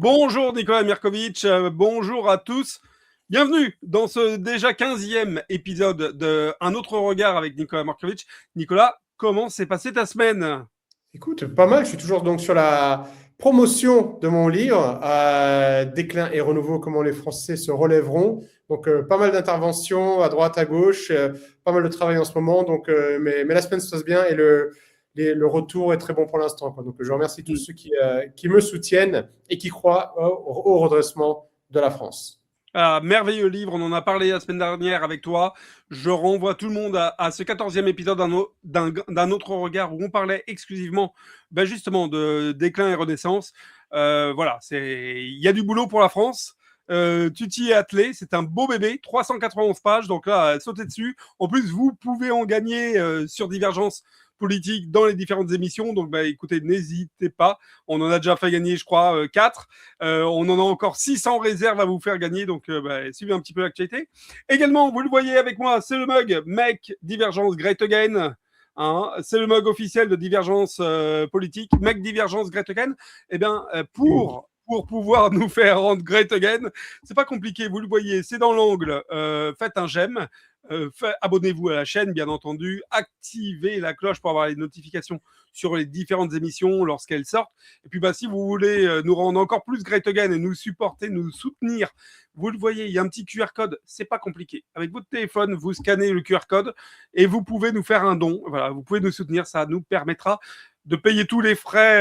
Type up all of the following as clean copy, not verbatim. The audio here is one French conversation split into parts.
Bonjour Nicolas Mirkovic, bonjour à tous. Bienvenue dans ce déjà 15e épisode de Un autre regard avec Nicolas Mirkovic. Nicolas, comment s'est passée ta semaine? Écoute, pas mal. Je suis toujours donc sur la promotion de mon livre, Déclin et renouveau, comment les Français se relèveront. Donc, pas mal d'interventions à droite, à gauche, pas mal de travail en ce moment. Donc, mais la semaine se passe bien et le retour est très bon pour l'instant, quoi. Donc, je remercie tous ceux qui me soutiennent et qui croient au redressement de la France. Merveilleux livre, on en a parlé la semaine dernière avec toi. Je renvoie tout le monde à ce 14e épisode d'un autre regard où on parlait exclusivement justement de déclin et renaissance. Voilà, il y a du boulot pour la France. Tu t'y es attelé, c'est un beau bébé, 391 pages, donc là, sautez dessus. En plus, vous pouvez en gagner sur Divergence politique dans les différentes émissions, donc écoutez, n'hésitez pas. On en a déjà fait gagner, je crois, 4. On en a encore 600 réserves à vous faire gagner, donc suivez un petit peu l'actualité. Également, vous le voyez avec moi, c'est le mug Make Divergence Great Again. Hein, c'est le mug officiel de Divergence politique, Make Divergence Great Again. Eh bien, pour pouvoir nous faire rendre great again, c'est pas compliqué, vous le voyez, c'est dans l'angle. Faites un j'aime, abonnez-vous à la chaîne, bien entendu, activez la cloche pour avoir les notifications sur les différentes émissions lorsqu'elles sortent. Et puis, si vous voulez nous rendre encore plus great again et nous supporter, nous soutenir, vous le voyez, il y a un petit QR code, c'est pas compliqué. Avec votre téléphone, vous scannez le QR code et vous pouvez nous faire un don. Voilà, vous pouvez nous soutenir, ça nous permettra de payer tous les frais,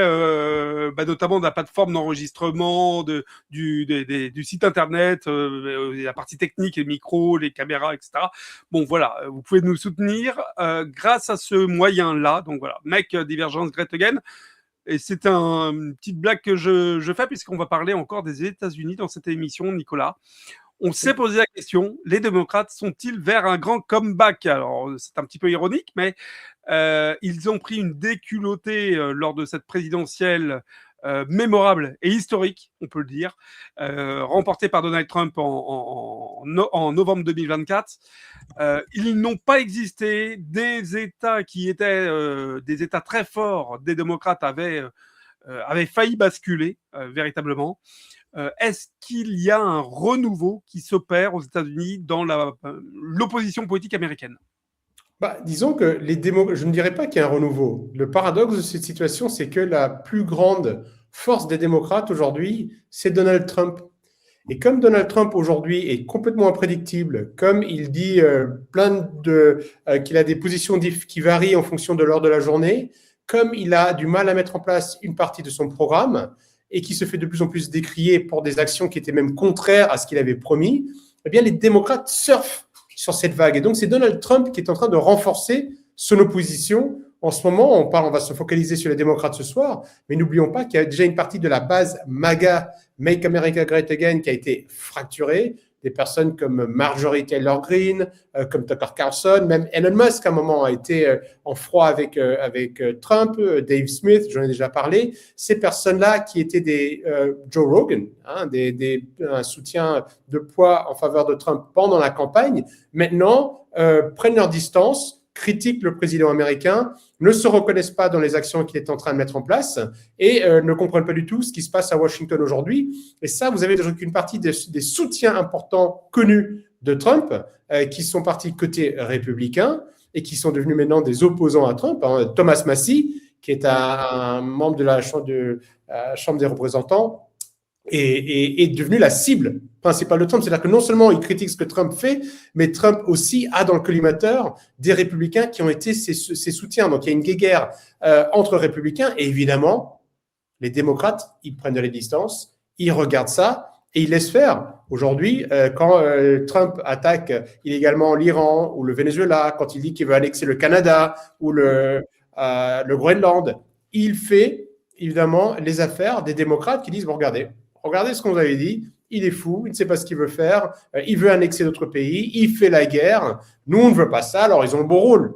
notamment de la plateforme d'enregistrement, du site internet, la partie technique, les micros, les caméras, etc. Bon, voilà, vous pouvez nous soutenir grâce à ce moyen-là. Donc voilà, Make Divergence Great Again. Et c'est une petite blague que je fais puisqu'on va parler encore des États-Unis dans cette émission, Nicolas. On s'est posé la question, les démocrates sont-ils vers un grand comeback? Alors, c'est un petit peu ironique, mais ils ont pris une déculottée lors de cette présidentielle mémorable et historique, on peut le dire, remportée par Donald Trump en novembre 2024. Ils n'ont pas existé. Des États qui étaient des États très forts des démocrates avaient failli basculer véritablement. Est-ce qu'il y a un renouveau qui s'opère aux États-Unis dans l'opposition politique américaine? Disons que je ne dirais pas qu'il y a un renouveau. Le paradoxe de cette situation, c'est que la plus grande force des démocrates aujourd'hui, c'est Donald Trump. Et comme Donald Trump aujourd'hui est complètement imprédictible, comme il dit qu'il a des positions qui varient en fonction de l'heure de la journée, comme il a du mal à mettre en place une partie de son programme et qui se fait de plus en plus décrier pour des actions qui étaient même contraires à ce qu'il avait promis, eh bien les démocrates surfent sur cette vague. Et donc, c'est Donald Trump qui est en train de renforcer son opposition. En ce moment, on va se focaliser sur les démocrates ce soir, mais n'oublions pas qu'il y a déjà une partie de la base MAGA, Make America Great Again, qui a été fracturée. Des personnes comme Marjorie Taylor Greene, comme Tucker Carlson, même Elon Musk à un moment a été en froid avec Trump, Dave Smith, j'en ai déjà parlé. Ces personnes-là qui étaient des Joe Rogan, un soutien de poids en faveur de Trump pendant la campagne, maintenant prennent leur distance, critiquent le président américain, ne se reconnaissent pas dans les actions qu'il est en train de mettre en place et ne comprennent pas du tout ce qui se passe à Washington aujourd'hui. Et ça, vous avez une partie des soutiens importants connus de Trump qui sont partis côté républicain et qui sont devenus maintenant des opposants à Trump. Thomas Massie, qui est un membre de la Chambre des représentants, est devenu la cible principale de Trump. C'est-à-dire que non seulement il critique ce que Trump fait, mais Trump aussi a dans le collimateur des républicains qui ont été ses soutiens. Donc il y a une guéguerre entre républicains et évidemment, les démocrates, ils prennent de la distance, ils regardent ça et ils laissent faire. Aujourd'hui, quand Trump attaque illégalement l'Iran ou le Venezuela, quand il dit qu'il veut annexer le Canada ou le Groenland, il fait évidemment les affaires des démocrates qui disent, bon, regardez ce qu'on vous avait dit, il est fou, il ne sait pas ce qu'il veut faire, il veut annexer d'autres pays, il fait la guerre, nous on ne veut pas ça, alors ils ont le beau rôle.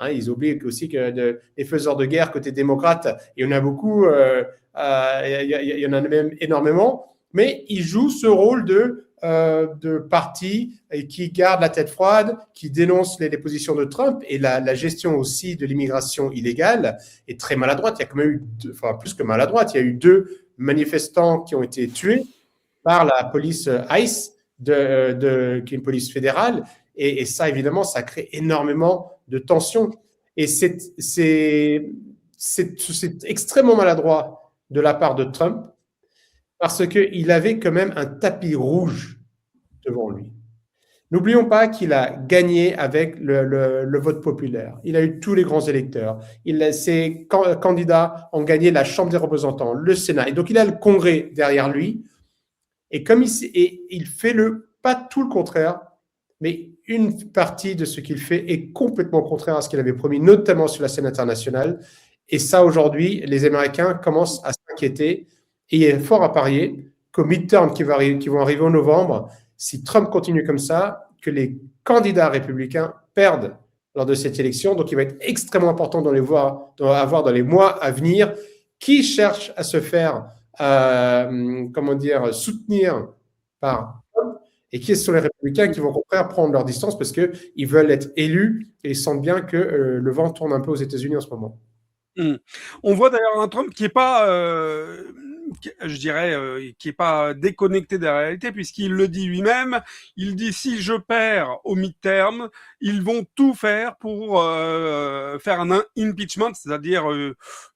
Ils oublient aussi que les faiseurs de guerre côté démocrate, il y en a beaucoup, il y en a même énormément, mais ils jouent ce rôle de parti qui garde la tête froide, qui dénonce les positions de Trump et la gestion aussi de l'immigration illégale est très maladroite. Il y a quand même eu, plus que maladroite, il y a eu deux manifestants qui ont été tués par la police ICE, qui est une police fédérale. Et ça, évidemment, ça crée énormément de tensions. Et c'est extrêmement maladroit de la part de Trump parce qu'il avait quand même un tapis rouge devant lui. N'oublions pas qu'il a gagné avec le vote populaire. Il a eu tous les grands électeurs. Ses candidats ont gagné la Chambre des représentants, le Sénat. Et donc, il a le Congrès derrière lui. Et comme il fait pas tout le contraire, mais une partie de ce qu'il fait est complètement contraire à ce qu'il avait promis, notamment sur la scène internationale. Et ça, aujourd'hui, les Américains commencent à s'inquiéter. Et il est fort à parier qu'au midterm qui vont arriver en novembre, si Trump continue comme ça, que les candidats républicains perdent lors de cette élection. Donc, il va être extrêmement important dans les mois à venir qui cherche à se faire soutenir par Trump et qui sont les républicains qui vont au contraire prendre leur distance parce qu'ils veulent être élus et ils sentent bien que le vent tourne un peu aux États-Unis en ce moment. On voit d'ailleurs un Trump qui n'est pas, je dirais, qui est pas déconnecté de la réalité, puisqu'il le dit lui-même. Il dit si je perds au midterm, ils vont tout faire pour faire un impeachment, c'est-à-dire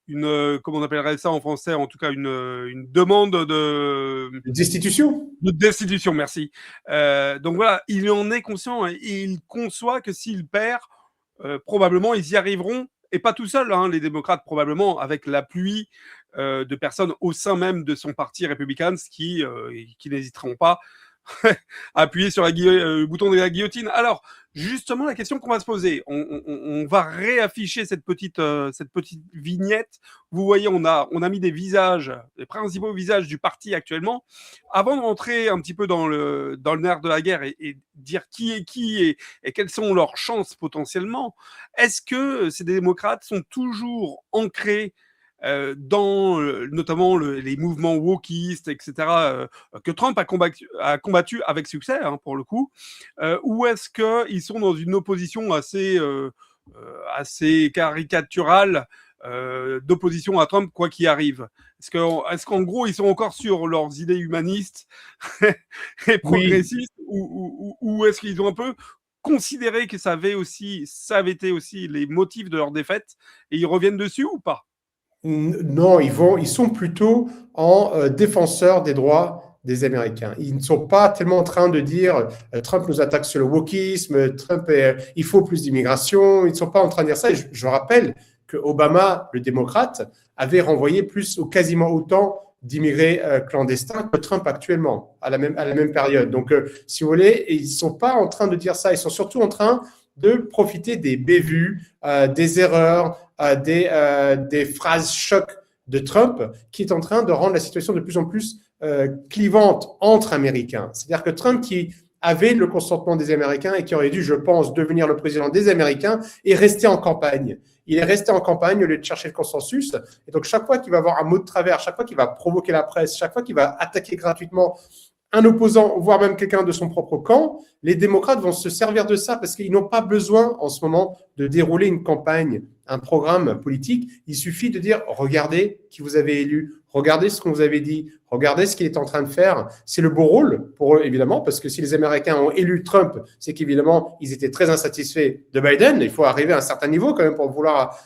comment on appellerait ça en français, en tout cas une demande de destitution. De destitution, merci. Donc voilà, il en est conscient et il conçoit que s'il perd, probablement ils y arriveront. Et pas tout seul, hein, les démocrates, probablement, avec l'appui de personnes au sein même de son parti républicain qui n'hésiteront pas à appuyer sur le bouton de la guillotine. Alors, justement, la question qu'on va se poser, on va réafficher cette petite vignette. Vous voyez, on a mis des visages, les principaux visages du parti actuellement. Avant de rentrer un petit peu dans le nerf de la guerre et dire qui est qui et quelles sont leurs chances potentiellement, est-ce que ces démocrates sont toujours ancrés dans notamment les mouvements wokistes, etc., que Trump a combattu avec succès, hein, pour le coup, ou est-ce qu'ils sont dans une opposition assez caricaturale d'opposition à Trump, quoi qu'il arrive? Est-ce qu'en gros, ils sont encore sur leurs idées humanistes et progressistes, ou est-ce qu'ils ont un peu considéré que ça avait été aussi les motifs de leur défaite et ils reviennent dessus ou pas? Non, ils sont plutôt en défenseurs des droits des Américains. Ils ne sont pas tellement en train de dire Trump nous attaque sur le wokisme, il faut plus d'immigration. Ils ne sont pas en train de dire ça. Et je rappelle que Obama, le démocrate, avait renvoyé plus ou quasiment autant d'immigrés clandestins que Trump actuellement, à la même période. Donc, si vous voulez, ils ne sont pas en train de dire ça. Ils sont surtout en train de profiter des bévues, des erreurs, des phrases chocs de Trump qui est en train de rendre la situation de plus en plus clivante entre Américains. C'est-à-dire que Trump, qui avait le consentement des Américains et qui aurait dû, je pense, devenir le président des Américains, est resté en campagne. Il est resté en campagne au lieu de chercher le consensus. Et donc, chaque fois qu'il va avoir un mot de travers, chaque fois qu'il va provoquer la presse, chaque fois qu'il va attaquer gratuitement un opposant, voire même quelqu'un de son propre camp, les démocrates vont se servir de ça parce qu'ils n'ont pas besoin en ce moment de dérouler une campagne, un programme politique. Il suffit de dire, regardez qui vous avez élu, regardez ce qu'on vous avait dit, regardez ce qu'il est en train de faire. C'est le beau rôle pour eux, évidemment, parce que si les Américains ont élu Trump, c'est qu'évidemment, ils étaient très insatisfaits de Biden. Il faut arriver à un certain niveau quand même pour vouloir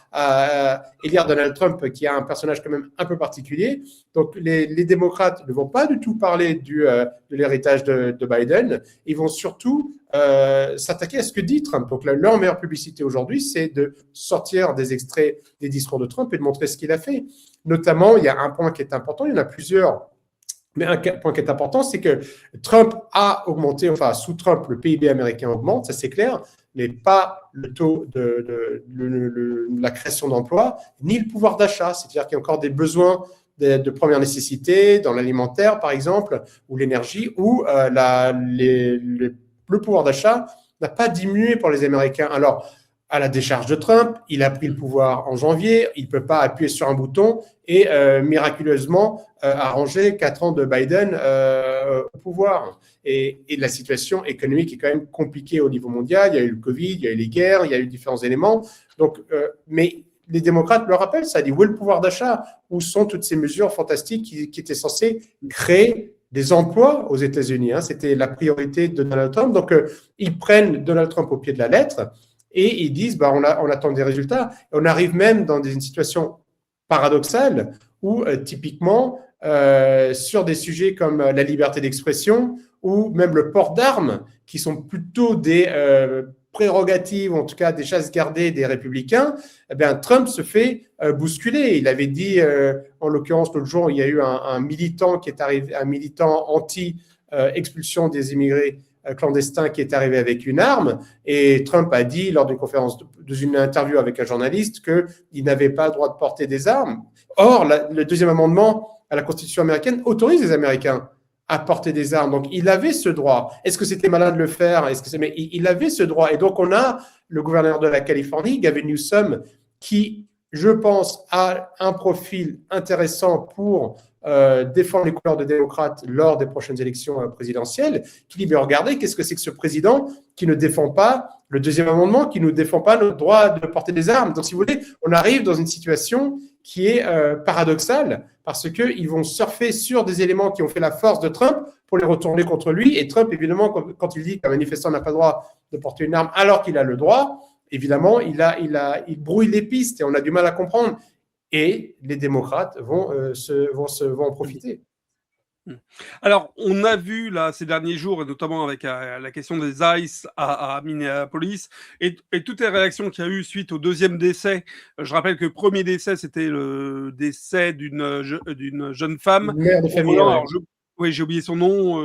élire Donald Trump, qui a un personnage quand même un peu particulier. Donc, les démocrates ne vont pas du tout parler de l'héritage de Biden. Ils vont surtout s'attaquer à ce que dit Trump. Donc, leur meilleure publicité aujourd'hui, c'est de sortir des extraits des discours de Trump et de montrer ce qu'il a fait. Notamment, il y a un point qui est important, il y en a plusieurs, mais un point qui est important, c'est que Trump a augmenté, enfin, sous Trump, le PIB américain augmente, ça c'est clair, mais pas le taux de la création d'emplois, ni le pouvoir d'achat. C'est-à-dire qu'il y a encore des besoins de première nécessité, dans l'alimentaire, par exemple, ou l'énergie, où le pouvoir d'achat n'a pas diminué pour les Américains. Alors, à la décharge de Trump, il a pris le pouvoir en janvier, il ne peut pas appuyer sur un bouton et miraculeusement arranger 4 ans de Biden au pouvoir. Et la situation économique est quand même compliquée au niveau mondial. Il y a eu le Covid, il y a eu les guerres, il y a eu différents éléments. Donc, mais les démocrates le rappellent, ça dit où est le pouvoir d'achat? Où sont toutes ces mesures fantastiques qui étaient censées créer des emplois aux États-Unis, hein? C'était la priorité de Donald Trump. Donc, ils prennent Donald Trump au pied de la lettre et ils disent on attend des résultats. Et on arrive même dans une situation paradoxale où, typiquement, sur des sujets comme la liberté d'expression ou même le port d'armes, qui sont plutôt des prérogatives, en tout cas des chasses gardées des républicains, eh bien, Trump se fait bousculer. Il avait dit, en l'occurrence, l'autre jour, il y a eu un militant qui est arrivé, un militant anti-expulsion des immigrés clandestins qui est arrivé avec une arme, et Trump a dit lors d'une conférence, d'une interview avec un journaliste, qu'il n'avait pas le droit de porter des armes. Or, le deuxième amendement à la Constitution américaine autorise les Américains à porter des armes. Donc, il avait ce droit. Est-ce que c'était malin de le faire? Mais il avait ce droit. Et donc, on a le gouverneur de la Californie, Gavin Newsom, qui, je pense, a un profil intéressant pour défendre les couleurs des démocrates lors des prochaines élections présidentielles, qui dit, mais regardez, qu'est-ce que c'est que ce président qui ne défend pas le deuxième amendement, qui ne défend pas notre droit de porter des armes? Donc, si vous voulez, on arrive dans une situation qui est paradoxale, parce qu'ils vont surfer sur des éléments qui ont fait la force de Trump pour les retourner contre lui. Et Trump, évidemment, quand il dit qu'un manifestant n'a pas le droit de porter une arme alors qu'il a le droit, évidemment, il brouille les pistes et on a du mal à comprendre. Et les démocrates vont en profiter. Alors, on a vu là ces derniers jours, et notamment avec la question des ICE à Minneapolis, et toutes les réactions qu'il y a eu suite au deuxième décès. Je rappelle que le premier décès, c'était le décès d'une jeune femme. Mère de famille. Oui, j'ai oublié son nom,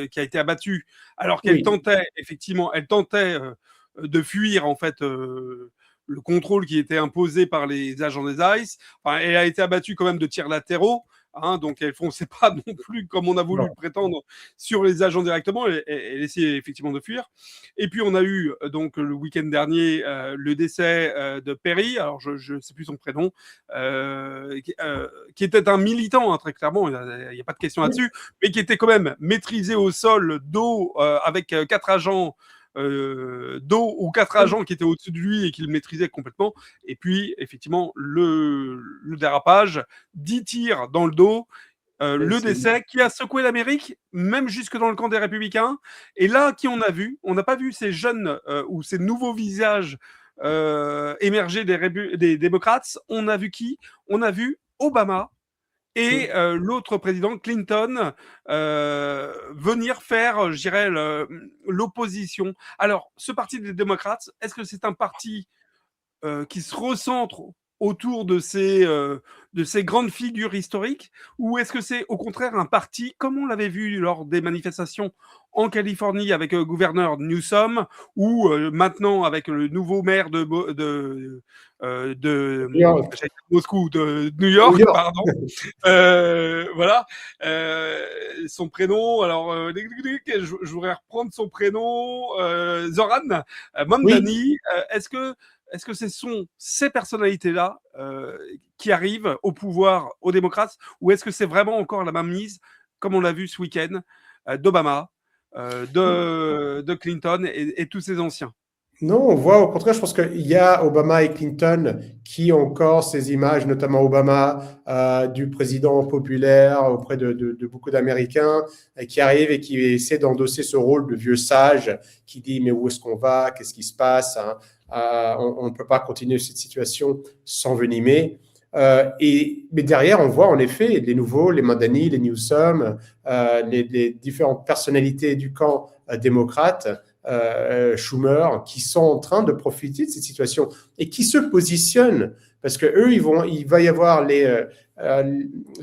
qui a été abattue, alors qu'elle tentait, effectivement, de fuir en fait le contrôle qui était imposé par les agents des ICE. Enfin, elle a été abattue quand même de tirs latéraux. Hein, donc elle ne fonçait pas non plus, comme on a voulu le prétendre, sur les agents directement. Elle essayait effectivement de fuir. Et puis on a eu donc le week-end dernier le décès de Perry, alors je ne sais plus son prénom, qui était un militant, hein, très clairement, il n'y a pas de question là-dessus, mais qui était quand même maîtrisé au sol d'eau avec 4 agents d'eau ou 4 agents qui étaient au-dessus de lui et qui le maîtrisaient complètement. Et puis, effectivement, le dérapage, 10 tirs dans le dos, le décès qui a secoué l'Amérique, même jusque dans le camp des Républicains. Et là, qui on a vu? On n'a pas vu ces jeunes ou ces nouveaux visages émerger des démocrates. On a vu qui? On a vu Obama et l'autre président, Clinton, venir faire, je dirais, l'opposition. Alors, ce parti des démocrates, est-ce que c'est un parti qui se recentre autour de ces grandes figures historiques, ou est-ce que c'est au contraire un parti, comme on l'avait vu lors des manifestations en Californie avec le gouverneur Newsom, ou maintenant avec le nouveau maire de Moscou, de New York, pardon. Voilà. Son prénom, alors, je voudrais reprendre son prénom, Zoran Mamdani. Est-ce que ce sont ces personnalités-là qui arrivent au pouvoir aux démocrates, ou est-ce que c'est vraiment encore la mainmise, comme on l'a vu ce week-end, d'Obama, de Clinton et tous ces anciens? Non, on voit au contraire, je pense qu'il y a Obama et Clinton qui ont encore ces images, notamment Obama, du président populaire auprès de beaucoup d'Américains, qui arrive et qui essaie d'endosser ce rôle de vieux sage, qui dit mais où est-ce qu'on va, qu'est-ce qui se passe, hein? On ne peut pas continuer cette situation s'envenimer. Mais derrière, on voit en effet les nouveaux, les Mamdani, les Newsom, les différentes personnalités du camp démocrate, Schumer, qui sont en train de profiter de cette situation et qui se positionnent, parce que eux, il va y avoir les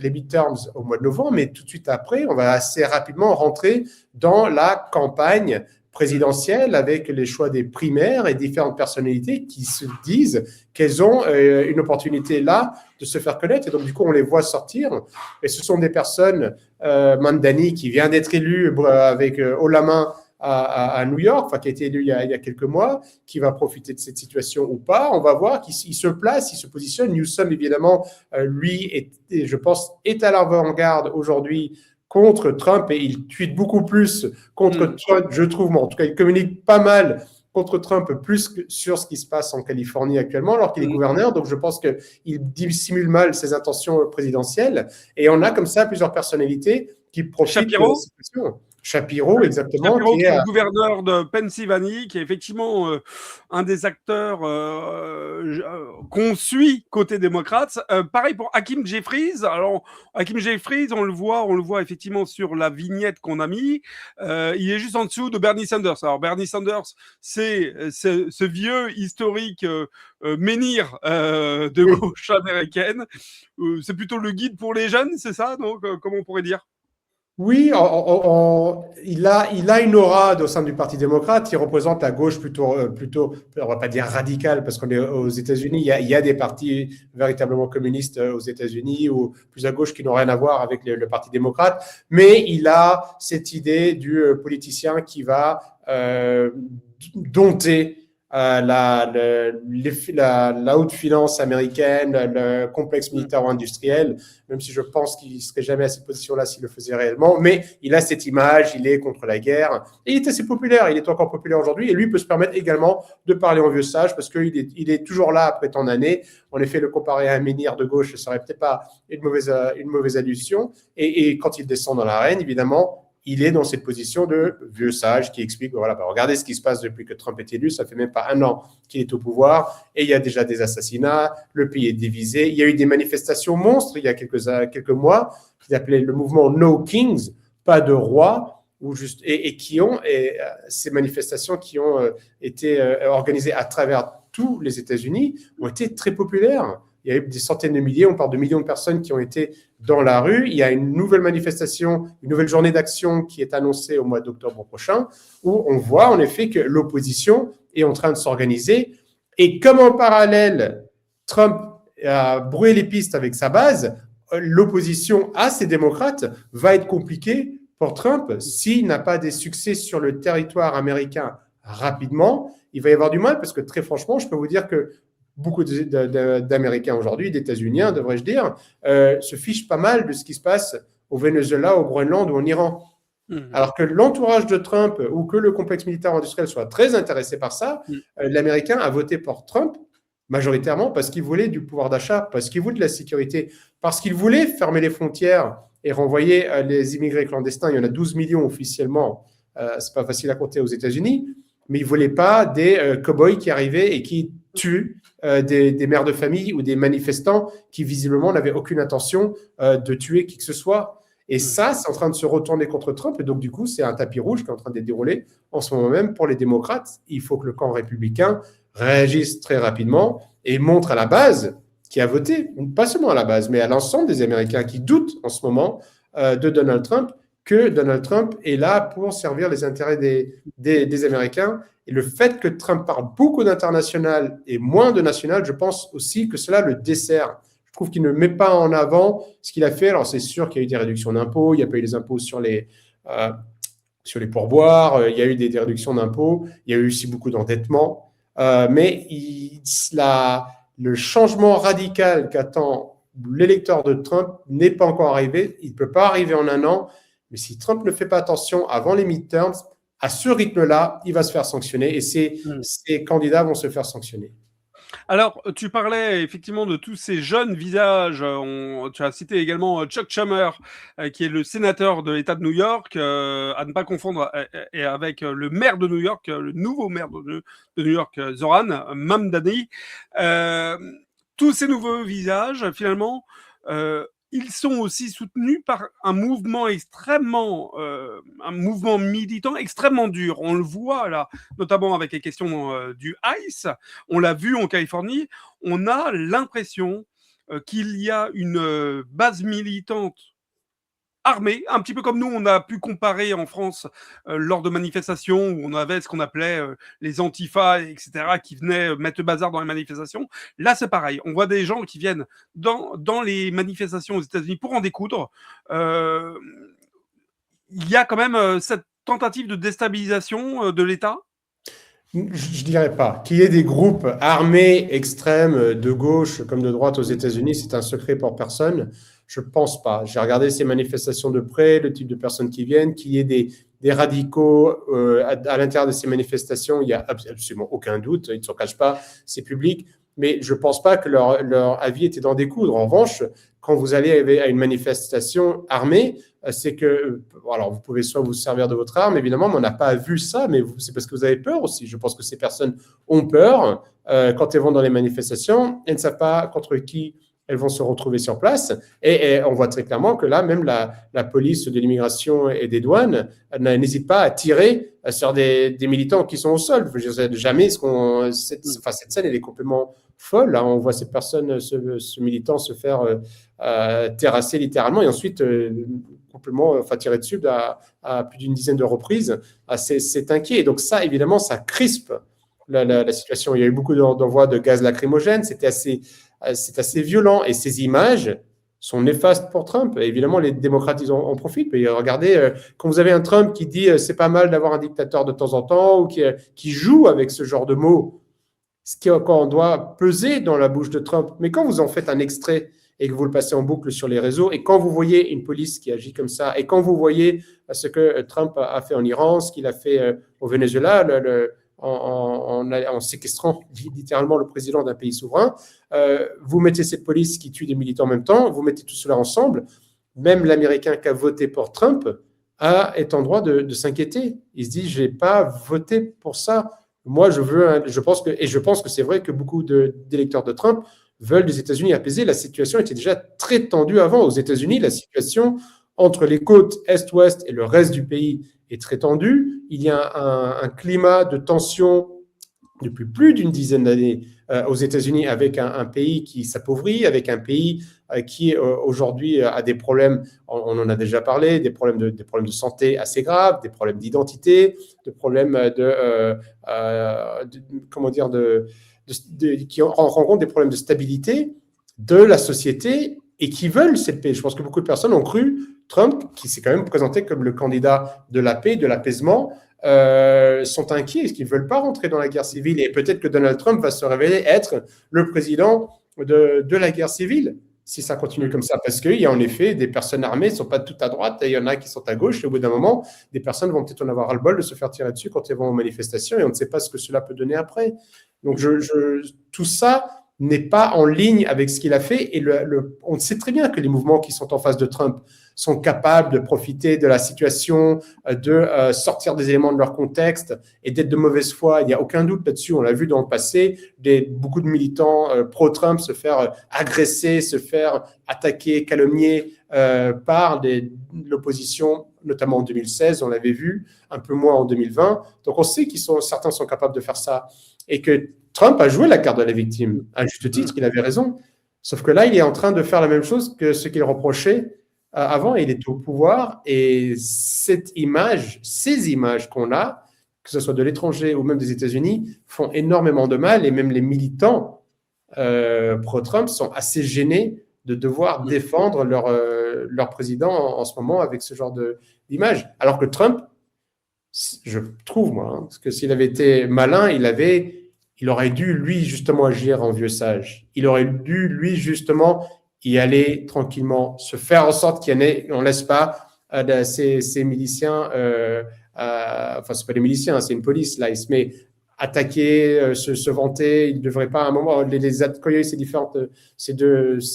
midterms au mois de novembre, mais tout de suite après, on va assez rapidement rentrer dans la campagne présidentielle avec les choix des primaires et différentes personnalités qui se disent qu'elles ont une opportunité là de se faire connaître. Et donc, du coup, on les voit sortir. Et ce sont des personnes, Mamdani, qui vient d'être élu avec haut la main à New York, enfin, qui a été élu il y a quelques mois, qui va profiter de cette situation ou pas. On va voir qu'il se place, il se positionne. Newsom, évidemment, lui, je pense, est à l'avant-garde aujourd'hui contre Trump, et il tweete beaucoup plus contre Trump, je trouve. En tout cas, il communique pas mal contre Trump plus que sur ce qui se passe en Californie actuellement, alors qu'il est gouverneur. Donc, je pense qu'il dissimule mal ses intentions présidentielles. Et on a comme ça plusieurs personnalités qui profitent de la situation. Shapiro, exactement. Shapiro, qui est le gouverneur de Pennsylvanie, qui est effectivement un des acteurs qu'on suit côté démocrate. Pareil pour Hakeem Jeffries. Alors, Hakeem Jeffries, on le voit effectivement sur la vignette qu'on a mis. Il est juste en dessous de Bernie Sanders. Alors, Bernie Sanders, c'est ce vieux historique menhir de gauche américaine. C'est plutôt le guide pour les jeunes, c'est ça? Donc, comment on pourrait dire? Oui, il a une aura au sein du Parti démocrate. Il représente la gauche plutôt, on va pas dire radicale, parce qu'on est aux États-Unis. Il y a des partis véritablement communistes aux États-Unis ou plus à gauche qui n'ont rien à voir avec le Parti démocrate. Mais il a cette idée du politicien qui va dompter la haute finance américaine, le complexe militaro-industriel, même si je pense qu'il ne serait jamais à cette position-là s'il le faisait réellement. Mais il a cette image, il est contre la guerre. Et il est assez populaire, il est encore populaire aujourd'hui. Et lui peut se permettre également de parler en vieux sage parce qu'il est toujours là après tant d'années. En effet, le comparer à un menhir de gauche, ce ne serait peut-être pas une mauvaise allusion. Et quand il descend dans l'arène, évidemment, il est dans cette position de vieux sage qui explique, voilà, regardez ce qui se passe depuis que Trump est élu, ça fait même pas un an qu'il est au pouvoir, et il y a déjà des assassinats, le pays est divisé, il y a eu des manifestations monstres il y a quelques mois, qu'ils appelaient le mouvement No Kings, pas de roi, ces manifestations qui ont été organisées à travers tous les États-Unis ont été très populaires. Il y a eu des centaines de milliers, on parle de millions de personnes qui ont été dans la rue. Il y a une nouvelle manifestation, une nouvelle journée d'action qui est annoncée au mois d'octobre prochain, où on voit en effet que l'opposition est en train de s'organiser. Et comme en parallèle, Trump a brouillé les pistes avec sa base, l'opposition à ces démocrates va être compliquée pour Trump s'il n'a pas des succès sur le territoire américain rapidement. Il va y avoir du mal parce que très franchement, je peux vous dire que beaucoup d'Américains aujourd'hui, d'États-Uniens, devrais-je dire, se fichent pas mal de ce qui se passe au Venezuela, au Groenland ou en Iran. Alors que l'entourage de Trump ou que le complexe militaire industriel soit très intéressé par ça, l'Américain a voté pour Trump majoritairement parce qu'il voulait du pouvoir d'achat, parce qu'il voulait de la sécurité, parce qu'il voulait fermer les frontières et renvoyer les immigrés clandestins. Il y en a 12 millions officiellement. C'est pas facile à compter aux États-Unis, mais il voulait pas des cow-boys qui arrivaient et qui tuent des mères de famille ou des manifestants qui visiblement n'avaient aucune intention de tuer qui que ce soit. Et ça, c'est en train de se retourner contre Trump. Et donc, du coup, c'est un tapis rouge qui est en train de dérouler en ce moment même pour les démocrates. Il faut que le camp républicain réagisse très rapidement et montre à la base qui a voté, pas seulement à la base, mais à l'ensemble des Américains qui doutent en ce moment de Donald Trump, que Donald Trump est là pour servir les intérêts des Américains. Et le fait que Trump parle beaucoup d'international et moins de national, je pense aussi que cela le dessert. Je trouve qu'il ne met pas en avant ce qu'il a fait. Alors, c'est sûr qu'il y a eu des réductions d'impôts, il n'y a pas eu des impôts sur les pourboires, il y a eu des réductions d'impôts, il y a eu aussi beaucoup d'endettement. Mais le changement radical qu'attend l'électeur de Trump n'est pas encore arrivé. Il ne peut pas arriver en un an. Mais si Trump ne fait pas attention avant les midterms, à ce rythme-là, il va se faire sanctionner et ces candidats vont se faire sanctionner. Alors, tu parlais effectivement de tous ces jeunes visages. Tu as cité également Chuck Schumer, qui est le sénateur de l'État de New York, à ne pas confondre avec le maire de New York, le nouveau maire de New York, Zoran Mamdani. Tous ces nouveaux visages, finalement, ils sont aussi soutenus par un mouvement un mouvement militant extrêmement dur. On le voit là, notamment avec les questions du ICE. On l'a vu en Californie. On a l'impression qu'il y a une base militante armée, un petit peu comme nous, on a pu comparer en France lors de manifestations où on avait ce qu'on appelait les antifas, etc., qui venaient mettre le bazar dans les manifestations. Là, c'est pareil. On voit des gens qui viennent dans les manifestations aux États-Unis pour en découdre. Il y a quand même cette tentative de déstabilisation de l'État. Je ne dirais pas. Qu'il y ait des groupes armés extrêmes de gauche comme de droite aux États-Unis, c'est un secret pour personne. Je ne pense pas. J'ai regardé ces manifestations de près, le type de personnes qui viennent, qu'il y ait des radicaux à l'intérieur de ces manifestations, il n'y a absolument aucun doute, ils ne s'en cachent pas, c'est public, mais je ne pense pas que leur avis était d'en découdre. En revanche, quand vous allez à une manifestation armée, c'est que, alors vous pouvez soit vous servir de votre arme, évidemment, mais on n'a pas vu ça, mais c'est parce que vous avez peur aussi. Je pense que ces personnes ont peur quand elles vont dans les manifestations, elles ne savent pas contre qui elles vont se retrouver sur place. Et on voit très clairement que là, même la police de l'immigration et des douanes n'hésite pas à tirer sur des militants qui sont au sol. Je veux dire, jamais cette scène, elle est complètement folle. Là, on voit cette personne, ce militant se faire terrasser littéralement et ensuite complètement tirer dessus à plus d'une dizaine de reprises. C'est inquiet. Et donc ça, évidemment, ça crispe la situation. Il y a eu beaucoup d'envois de gaz lacrymogène. C'est assez violent. Et ces images sont néfastes pour Trump. Et évidemment, les démocrates, ils en profitent. Mais regardez, quand vous avez un Trump qui dit c'est pas mal d'avoir un dictateur de temps en temps ou qui joue avec ce genre de mots, ce qui encore doit peser dans la bouche de Trump. Mais quand vous en faites un extrait et que vous le passez en boucle sur les réseaux, et quand vous voyez une police qui agit comme ça, et quand vous voyez ce que Trump a fait en Iran, ce qu'il a fait au Venezuela, en séquestrant littéralement le président d'un pays souverain, vous mettez cette police qui tue des militants en même temps, vous mettez tout cela ensemble, même l'Américain qui a voté pour Trump est en droit de s'inquiéter. Il se dit, je n'ai pas voté pour ça. Moi, je pense que c'est vrai que beaucoup d'électeurs de Trump veulent des États-Unis apaisés. La situation était déjà très tendue avant. Aux États-Unis, la situation entre les côtes Est-Ouest et le reste du pays est très tendue. Il y a un climat de tension depuis plus d'une dizaine d'années aux États-Unis avec un pays qui s'appauvrit, avec un pays qui aujourd'hui a des problèmes, on en a déjà parlé, des problèmes de santé assez graves, des problèmes d'identité, des problèmes qui rencontrent des problèmes de stabilité de la société et qui veulent cette paix. Je pense que beaucoup de personnes ont cru Trump, qui s'est quand même présenté comme le candidat de la paix, de l'apaisement, sont inquiets, est-ce qu'ils ne veulent pas rentrer dans la guerre civile. Et peut-être que Donald Trump va se révéler être le président de la guerre civile, si ça continue comme ça. Parce qu'il y a en effet des personnes armées, ne sont pas toutes à droite, et il y en a qui sont à gauche, et au bout d'un moment, des personnes vont peut-être en avoir ras-le-bol de se faire tirer dessus quand elles vont aux manifestations, et on ne sait pas ce que cela peut donner après. Donc tout ça n'est pas en ligne avec ce qu'il a fait, et on sait très bien que les mouvements qui sont en face de Trump sont capables de profiter de la situation, de sortir des éléments de leur contexte et d'être de mauvaise foi. Il n'y a aucun doute là-dessus. On l'a vu dans le passé, beaucoup de militants pro-Trump se faire agresser, se faire attaquer, calomnier par l'opposition, notamment en 2016, on l'avait vu, un peu moins en 2020. Donc on sait certains sont capables de faire ça. Et que Trump a joué la carte de la victime, à juste titre, il avait raison. Sauf que là, il est en train de faire la même chose que ce qu'il reprochait avant. Il était au pouvoir et ces images qu'on a, que ce soit de l'étranger ou même des États-Unis, font énormément de mal. Et même les militants pro-Trump sont assez gênés de devoir défendre leur président en ce moment avec ce genre d'image. Alors que Trump, je trouve, moi, parce que s'il avait été malin, il aurait dû, lui, justement, agir en vieux sage. Il aurait dû, lui, justement, y aller tranquillement, se faire en sorte qu'on ne laisse pas ces miliciens, enfin, c'est pas des miliciens, c'est une police, là, il se met attaquer, se vanter, il ne devrait pas, à un moment, quand il y a eu ces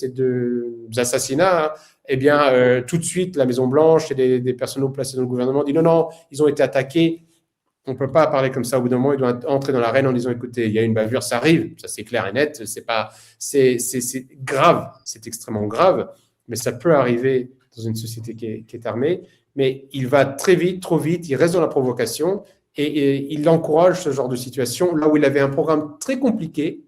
deux assassinats, hein, eh bien, tout de suite, la Maison-Blanche et des personnes haut placées dans le gouvernement disent non, ils ont été attaqués. On ne peut pas parler comme ça. Au bout d'un moment, il doit entrer dans l'arène en disant écoutez, il y a une bavure, ça arrive, ça c'est clair et net, c'est grave, c'est extrêmement grave, mais ça peut arriver dans une société qui est armée. Mais il va très vite, trop vite, il reste dans la provocation et il encourage ce genre de situation là où il avait un programme très compliqué.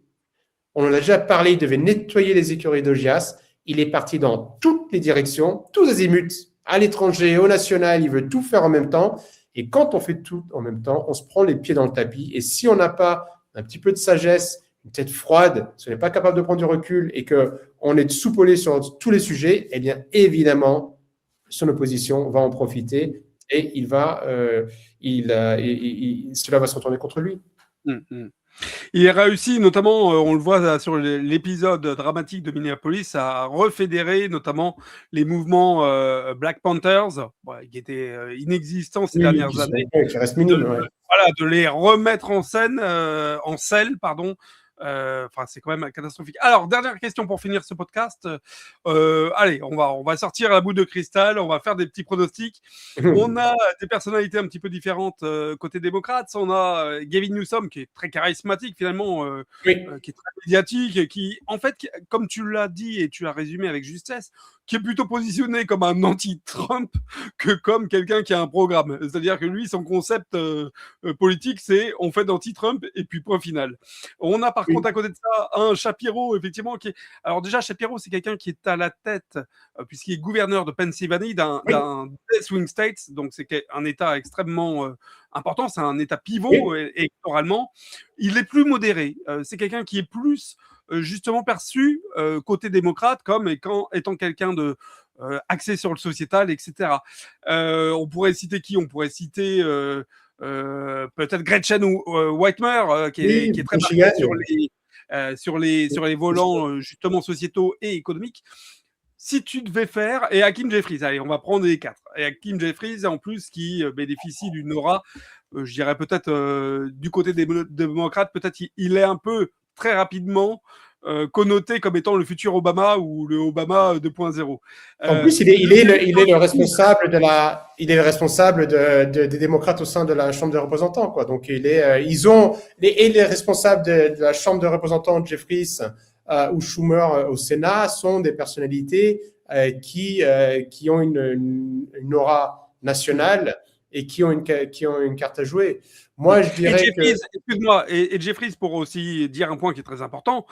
On en a déjà parlé, il devait nettoyer les écuries d'Augias. Il est parti dans toutes les directions, tous azimuts, à l'étranger, au national, il veut tout faire en même temps. Et quand on fait tout en même temps, on se prend les pieds dans le tapis. Et si on n'a pas un petit peu de sagesse, une tête froide, si on n'est pas capable de prendre du recul et qu'on est soupolé sur tous les sujets, eh bien, évidemment, son opposition va en profiter et cela va se retourner contre lui. Il a réussi, notamment, on le voit sur l'épisode dramatique de Minneapolis, à refédérer notamment les mouvements Black Panthers, qui étaient inexistants ces Oui, dernières années, qui reste minime. Ouais. voilà, de les remettre en scène, en selle, pardon. Enfin, c'est quand même catastrophique. Alors, dernière question pour finir ce podcast. Allez, on va sortir la boule de cristal, on va faire des petits pronostics. On a des personnalités un petit peu différentes côté démocrate. On a Gavin Newsom qui est très charismatique finalement, Oui. qui est très médiatique, et qui, en fait, comme tu l'as dit et tu as résumé avec justesse, qui est plutôt positionné comme un anti-Trump que comme quelqu'un qui a un programme. C'est-à-dire que lui, son concept politique, c'est on fait d'anti-Trump et puis point final. On a par contre à côté de ça un Shapiro, effectivement, qui est... Alors déjà, Shapiro, c'est quelqu'un qui est à la tête, puisqu'il est gouverneur de Pennsylvanie, d'un des swing states, donc c'est un État extrêmement important, c'est un État pivot électoralement. Il est plus modéré, c'est quelqu'un qui est plus justement perçu côté démocrate comme étant quelqu'un de axé sur le sociétal, etc. On pourrait citer qui? On pourrait citer peut-être Gretchen Whitmer, qui est très marquée sur les volants justement sociétaux et économiques. Si tu devais faire, et Hakeem Jeffries, allez, on va prendre les quatre. Et Hakeem Jeffries, en plus, qui bénéficie d'une aura, je dirais peut-être du côté des démocrates, peut-être il est un peu très rapidement connoté comme étant le futur Obama ou le Obama 2.0. En plus, il est le responsable il est le responsable des démocrates au sein de la Chambre des représentants, quoi. Donc, ils ont les responsables de la Chambre des représentants, Jeffries ou Schumer au Sénat, sont des personnalités qui ont une aura nationale et qui ont une carte à jouer. Moi, je dirais excuse-moi, et Jeffries, pour aussi dire un point qui est très important,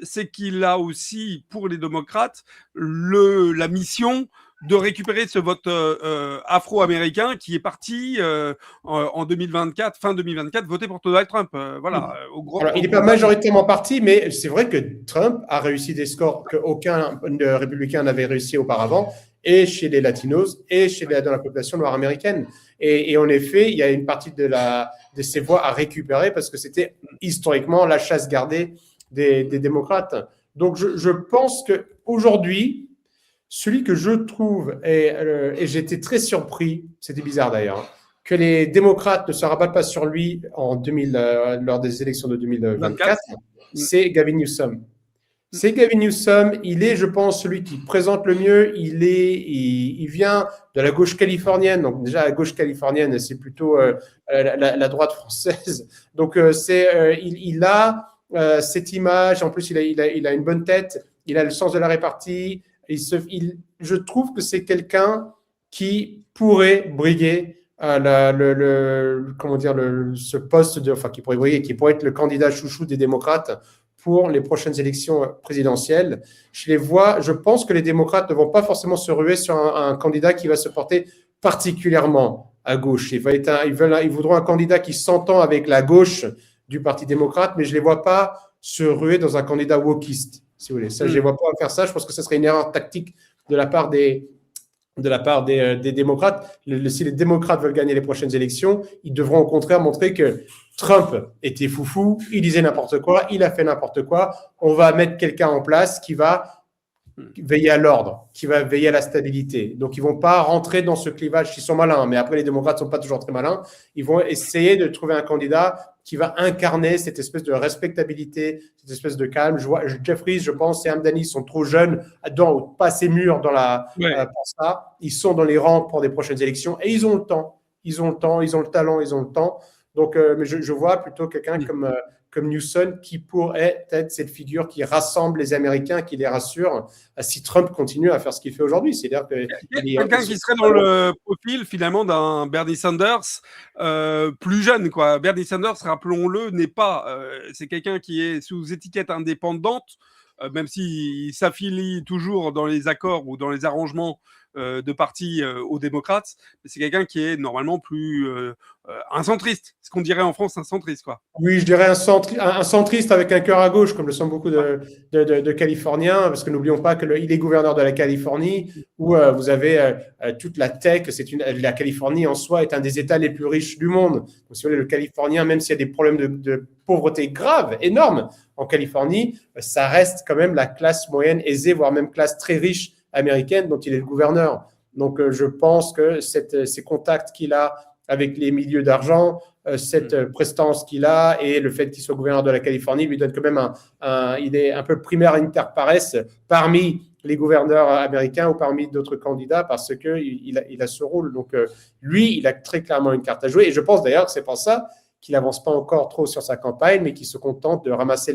c'est qu'il a aussi, pour les démocrates, la mission de récupérer ce vote afro-américain qui est parti en 2024, fin 2024, voter pour Donald Trump. Voilà. Alors, il n'est pas majoritairement parti, mais c'est vrai que Trump a réussi des scores qu'aucun républicain n'avait réussi auparavant, et chez les Latinos et dans la population noire américaine. Et en effet, il y a une partie de ces voix à récupérer parce que c'était historiquement la chasse gardée des démocrates. Donc, je pense qu'aujourd'hui, celui que je trouve, et j'étais très surpris, c'était bizarre d'ailleurs, que les démocrates ne se rabattent pas sur lui lors des élections de 2024, c'est Gavin Newsom. C'est Gavin Newsom, il est, je pense, celui qui présente le mieux. Il vient de la gauche californienne. Donc déjà, la gauche californienne, c'est plutôt la droite française. Donc il a cette image. En plus, il a une bonne tête. Il a le sens de la répartie. Je trouve que c'est quelqu'un qui pourrait briguer ce poste qui pourrait briguer, qui pourrait être le candidat chouchou des démocrates pour les prochaines élections présidentielles. Je pense que les démocrates ne vont pas forcément se ruer sur un candidat qui va se porter particulièrement à gauche. Ils voudront un candidat qui s'entend avec la gauche du Parti démocrate, mais je ne les vois pas se ruer dans un candidat wokiste, si vous voulez. Ça, je ne les vois pas faire ça. Je pense que ce serait une erreur tactique de la part des démocrates. Si les démocrates veulent gagner les prochaines élections, ils devront au contraire montrer que Trump était foufou, il disait n'importe quoi, il a fait n'importe quoi. On va mettre quelqu'un en place qui va veiller à l'ordre, qui va veiller à la stabilité. Donc, ils ne vont pas rentrer dans ce clivage. Ils sont malins, mais après, les démocrates ne sont pas toujours très malins. Ils vont essayer de trouver un candidat qui va incarner cette espèce de respectabilité, cette espèce de calme. Jeffries, je pense, et Hamdani sont trop jeunes, pas assez mûrs pour ça. Ils sont dans les rangs pour des prochaines élections et ils ont le temps. Ils ont le temps, ils ont le talent, ils ont le temps. Donc, mais je vois plutôt quelqu'un comme Newsom qui pourrait être cette figure qui rassemble les Américains, qui les rassure si Trump continue à faire ce qu'il fait aujourd'hui. C'est-à-dire que quelqu'un qui serait dans le profil finalement d'un Bernie Sanders plus jeune, quoi. Bernie Sanders, rappelons-le, n'est pas. C'est quelqu'un qui est sous étiquette indépendante, même s'il s'affilie toujours dans les accords ou dans les arrangements de parti aux démocrates, mais c'est quelqu'un qui est normalement plus un centriste, ce qu'on dirait en France un centriste, quoi. Oui, je dirais un centriste avec un cœur à gauche, comme le sont beaucoup de Californiens, parce que n'oublions pas qu'il est gouverneur de la Californie, où vous avez toute la tech. La Californie en soi est un des États les plus riches du monde. Donc, si vous voulez, le Californien, même s'il y a des problèmes de pauvreté grave, énorme en Californie, ça reste quand même la classe moyenne aisée, voire même classe très riche américaine dont il est le gouverneur. Donc, je pense que ces contacts qu'il a avec les milieux d'argent, cette prestance qu'il a et le fait qu'il soit gouverneur de la Californie lui donne quand même il est un peu primaire inter pares parmi les gouverneurs américains ou parmi d'autres candidats parce qu'il a ce rôle. Donc, lui, il a très clairement une carte à jouer. Et je pense d'ailleurs que c'est pour ça qu'il n'avance pas encore trop sur sa campagne, mais qu'il se contente de ramasser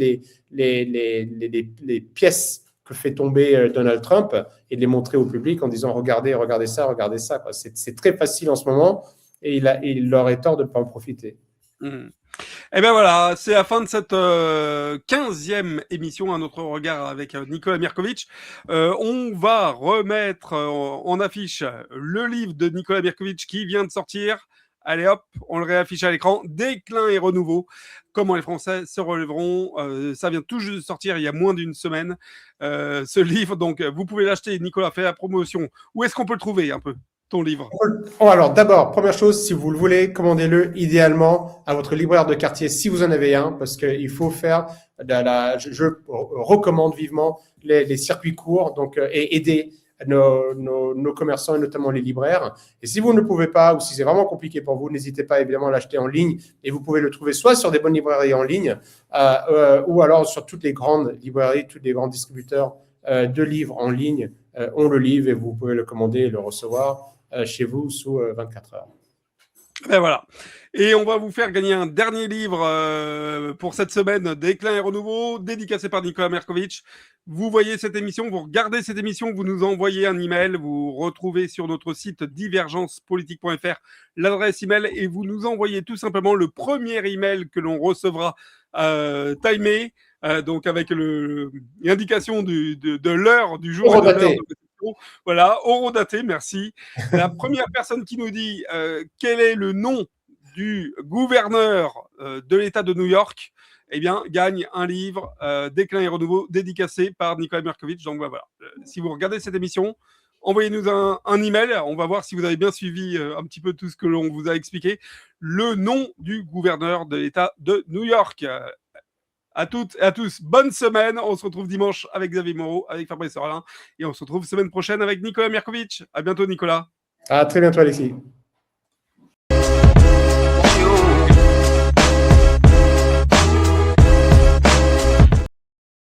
les pièces que fait tomber Donald Trump et de les montrer au public en disant regardez ça, regardez ça. C'est très facile en ce moment et il aurait tort de ne pas en profiter. Et bien voilà, c'est la fin de cette 15e émission à notre regard avec Nicolas Mirkovic. On va remettre en affiche le livre de Nicolas Mirkovic qui vient de sortir. Allez hop, on le réaffiche à l'écran. Déclin et renouveau. Comment les Français se relèveront. Ça vient tout juste de sortir il y a moins d'une semaine, ce livre. Donc, vous pouvez l'acheter. Nicolas fait la promotion. Où est-ce qu'on peut le trouver un peu, ton livre? Alors, d'abord, première chose, si vous le voulez, commandez-le idéalement à votre libraire de quartier si vous en avez un, parce qu'il faut faire je recommande vivement les circuits courts donc, et aider nos commerçants et notamment les libraires. Et si vous ne pouvez pas ou si c'est vraiment compliqué pour vous, n'hésitez pas évidemment à l'acheter en ligne et vous pouvez le trouver soit sur des bonnes librairies en ligne ou alors sur toutes les grandes librairies, tous les grands distributeurs de livres en ligne ont le livre et vous pouvez le commander et le recevoir chez vous sous 24 heures. Ben voilà. Et on va vous faire gagner un dernier livre pour cette semaine, Déclin et renouveau, dédicacé par Nicolas Mirkovic. Vous voyez cette émission, vous regardez cette émission, vous nous envoyez un email, vous retrouvez sur notre site divergencepolitique.fr l'adresse email et vous nous envoyez tout simplement le premier email que l'on recevra timé, donc avec l'indication de l'heure du jour et de l'heure de voilà, horodaté, merci. La première personne qui nous dit quel est le nom du gouverneur de l'État de New York, eh bien, gagne un livre, Déclin et renouveau, dédicacé par Nicolas Mirkovic. Donc voilà, si vous regardez cette émission, envoyez-nous un email. On va voir si vous avez bien suivi un petit peu tout ce que l'on vous a expliqué. Le nom du gouverneur de l'État de New York. À toutes et à tous, bonne semaine. On se retrouve dimanche avec Xavier Moreau, avec Fabrice Orlin. Et on se retrouve semaine prochaine avec Nicolas Mirkovic. À bientôt, Nicolas. À très bientôt, Alexis.